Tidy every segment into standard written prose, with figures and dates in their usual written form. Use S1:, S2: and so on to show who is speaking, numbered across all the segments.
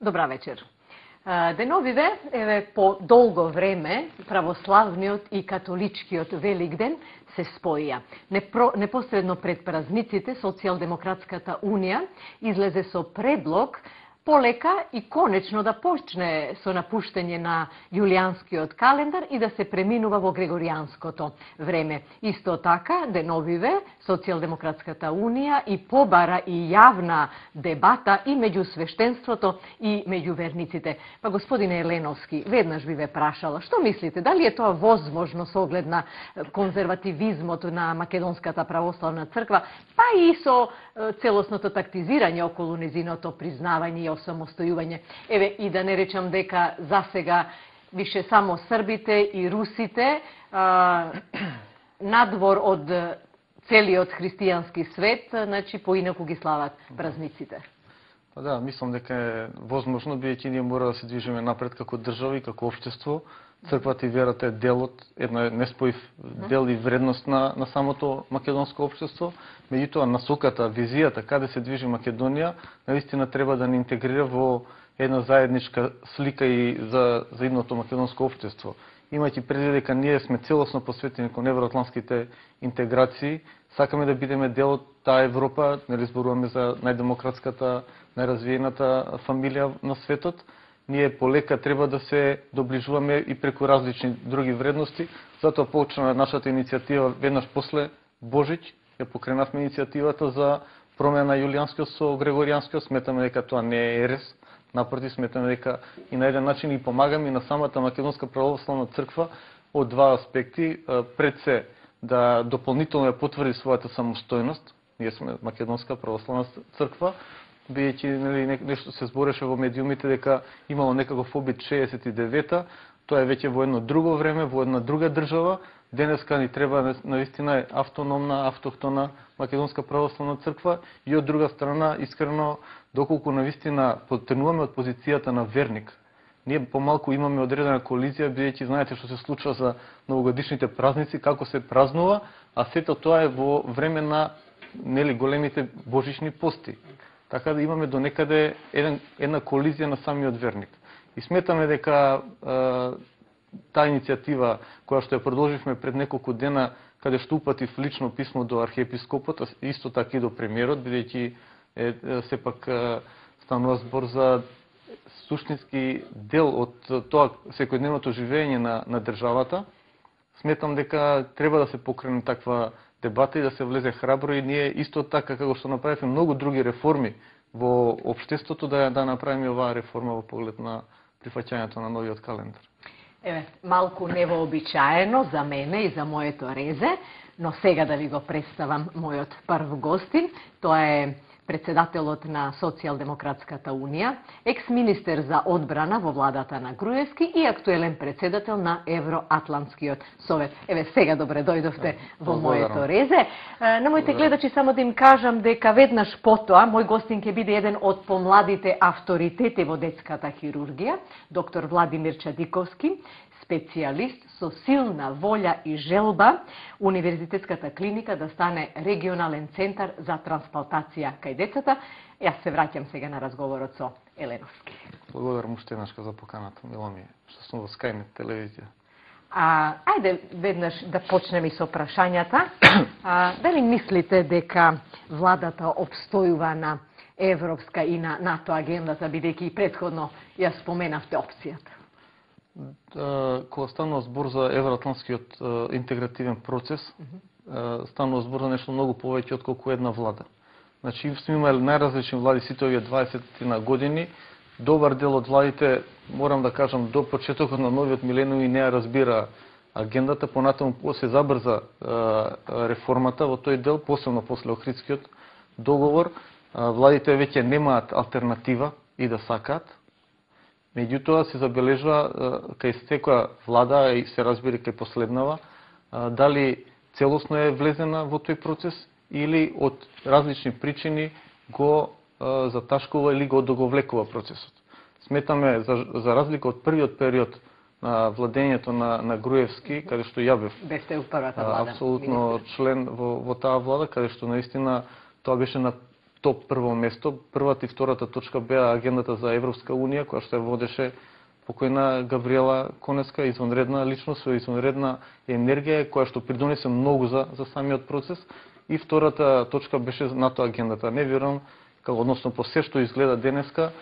S1: Добра вечер. Деновиве, еве по долго време, православниот и католичкиот Великден се споија. Непосредно пред празниците, Социјалдемократската унија излезе со предлог полека и конечно да почне со напуштање на јулијанскиот календар и да се преминува во григоријанското време. Исто така, деновиве, Социјалдемократската унија и побара и јавна дебата и меѓу свештенството и меѓу верниците. Па господине Еленовски, веднаш би ве прашала, што мислите, дали е тоа возможно со оглед на конзервативизмот на Македонската православна црква, па и со целосното тактизирање околу незиното признавање и осамостојување. Еве, и да не речам дека засега више само србите и русите, надвор од целиот христијански свет, значи поинаку ги слават празниците.
S2: Па да, мислам дека е возможно, бидејќи ние мора да се движиме напред како држава и како општество. Црквата и верата е делот, една неспоив дел и вредност на самото македонско општество. Меѓутоа, насоката, визијата, каде се движи Македонија, наистина треба да ни интегрира во една заедничка слика и за идното македонско општество. Имајќи преди дека ние сме целосно посветени кон евроатлантските интеграции, сакаме да бидеме дел од таа Европа, нели зборуваме за најдемократската, најразвиената фамилија на светот. Ние полека треба да се доближуваме и преку различни други вредности, затоа почна нашата иницијатива веднаш после Божиќ, ја покренавме иницијативата за промена на јулијанскиот со григоријанскиот. Сметаме дека тоа не е ерес, напротив, сметаме дека и на еден начин и помагаме и на самата Македонска православна црква од два аспекти. Пред се да дополнително ја потврди својата самостојност, ние сме Македонска православна црква, бидејќи нешто се збореше во медиумите дека имало некаков обид 69-та, тоа е веќе во едно друго време, во една друга држава. Денеска ни треба наистина автономна, автохтона Македонска православна црква и од друга страна, искрено, доколку навистина потренуваме од позицијата на верник. Ние помалку имаме одредена колизија, бидејќи знаете што се случува за новогодишните празници, како се празнува, а сето тоа е во време на големите божични пости. Така да имаме до некаде една колизија на самиот верник. И сметаме дека таа иницијатива, која што ја продолживме пред неколку дена, каде што упатив лично писмо до архиепископот, исто така и до премиерот, бидејќи сепак станува збор за суштински дел од тоа секојдневното живење на државата, сметам дека треба да се покрене таква дебата и да се влезе храбро и ние исто така како што направивме многу други реформи во општеството, да направиме оваа реформа во поглед на прифаќањето на новиот календар.
S1: Еве, малку невообичаено за мене и за моето резе, но сега да ви го представам мојот прв гостин. Тоа е председателот на Социјалдемократската унија, екс-министер за одбрана во владата на Груевски и актуелен председател на Евроатлантскиот совет. Еве, сега добре дојдовте во моето резе. На моите гледачи само да им кажам дека веднаш потоа мој гостин ќе биде еден од помладите авторитети во детската хирургија, доктор Владимир Чадиковски, специјалист со силна волја и желба Универзитетската клиника да стане регионален центар за трансплантација кај децата. Јас се враќам сега на разговорот со Еленовски.
S2: Благодарам уште еднашка за поканата, мило ми е што сум во Скајнет телевизија.
S1: Ајде веднаш да почнеме со прашањата. Дали мислите дека владата обстојува на европска и на НАТО агендата, бидејќи и претходно ја споменавте опцијата?
S2: Кога станува збор за евроатлантскиот интегративен процес, станува збор за нешто многу повеќе отколку една влада. Значи, сме имали најразлични влади сите овие 20 на години. Добар дел од владите, морам да кажам, до почетокот на новиот милениум и не ја разбира агендата, понатаму се забрза реформата во тој дел, посебно после Охридскиот договор. Владите веќе немаат алтернатива и да сакаат. Меѓутоа се забележува кај секоја влада и се разбира кај последнава дали целосно е влезена во тој процес или од различни причини го заташкува или го одоговлекува процесот. Сметаме за разлика од првиот период на владењето на Груевски, каде што ја
S1: бевте во првата влада,
S2: апсолутно член во таа влада, каде што наистина тоа беше на топ прво место. Првата и втората точка беа агендата за Европска унија, која што ја водеше покојна Габриела Конеска, извонредна личност, со извонредна енергија, која што придонесе многу за самиот процес. И втората точка беше НАТО агендата. Не верувам, односно по се што изгледа денеска,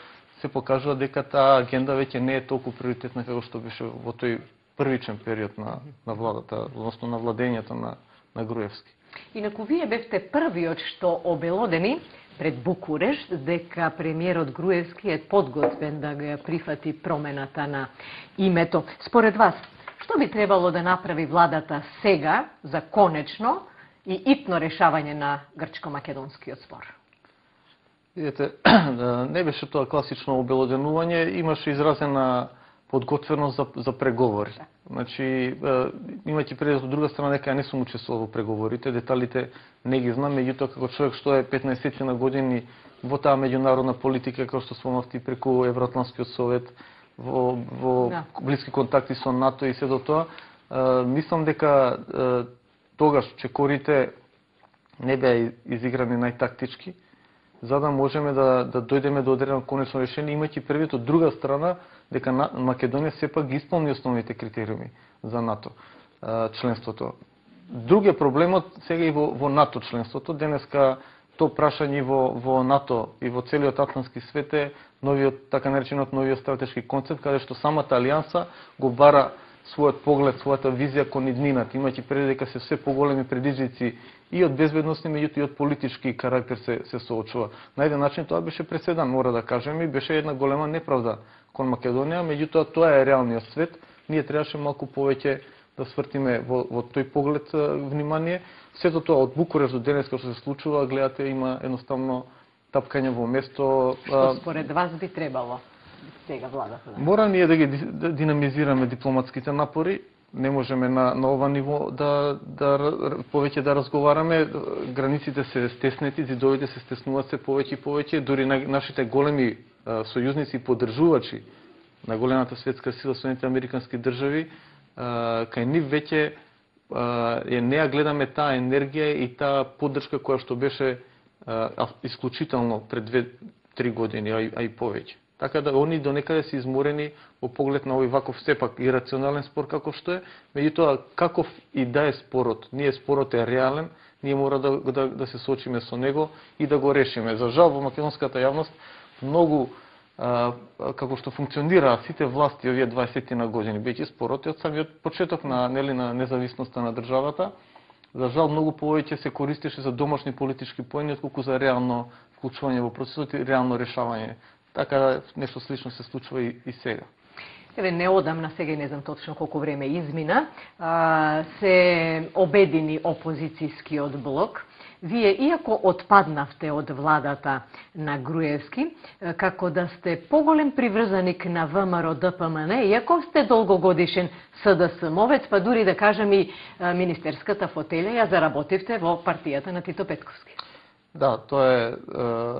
S2: се покажува дека таа агенда веќе не е толку приоритетна како што беше во тој првичен период на владата, односно на владењето на Груевски.
S1: Инаку вие бевте првиот што обелодени пред Букурешт дека премиерот Груевски е подготвен да го прифати промената на името. Според вас, што би требало да направи владата сега за конечно и итно решавање на грчко-македонскиот спор?
S2: Видете, не беше тоа класично обелоденување, имаше изразена подготвеност за преговори. Значи, имајќи предвид од друга страна дека ја не сум учествувал во преговорите, деталите не ги знам, меѓутоа како човек што е 15 на години во таа меѓународна политика, како што спомнавте преку Евроатлантскиот совет, во блиски контакти со НАТО и се до тоа, мислам дека тогаш чекорите не беа изиграни најтактички, за да можеме да дојдеме до одредено конечно решение, имајќи предвид од друга страна дека Македонија сепак ги исполни основните критериуми за НАТО членството. Друг е проблемот сега и во НАТО членството. Денеска то прашање во НАТО и во целиот атлантски свет е новиот, така наречениот новиот стратешки концепт, каде што самата алијанса го бара својот поглед, својата визија кон иднината, имајќи предвид дека се поголеми предизвици и од безбедностни, меѓутоа и од политички карактер се соочува. На еден начин тоа беше преседан, мора да кажеме, и беше една голема неправда кон Македонија, меѓутоа тоа е реалниот свет. Ние требаше малку повеќе да свртиме во тој поглед внимание. Сето тоа од Букурешт до денеска што се случува, гледате, има едноставно тапкање во место.
S1: Што според вас би требало сега владата?
S2: Мора ние да ги динамизираме дипломатските напори. Не можеме на ова ниво повеќе да разговараме. Границите се стеснети, зидовите се стеснуваат се повеќе и повеќе. Дури нашите големи сојузници и поддржувачи на големата светска сила, Соединетите американски држави, кај нив веќе не ја гледаме таа енергија и таа поддршка која што беше исклучително пред 2-3 години, а и повеќе. Така да они до некаде се изморени во поглед на овој ваков сепак ирационален спор како што е, меѓутоа каков и да е спорот, спорот е реален, ние мора да се соочиме со него и да го решиме. За жал во македонската јавност многу како што функционираа сите власти овие 20 на години, бејќи спорот од самиот почеток на независноста на државата, за жал многу повеќе се користеше за домашни политички поени отколку за реално вклучување во процесот и реално решавање. Така нешто слично се случува и сега.
S1: Еве, неодамна, сега не знам точно колку време измина, се обедини опозицијскиот блок. Вие, иако отпаднавте од владата на Груевски, како да сте поголем приврзаник на ВМРО ДПМН, иако сте долгогодишен СДСМовец, па дури да кажем и министерската фотелја ја заработивте во партијата на Тито Петковски.
S2: Да, тоа е,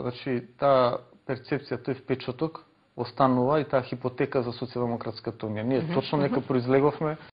S2: значи, таа перцепција, тој впечаток останува и таа хипотека за социјалдемократската унија. Ние точно нека произлеговме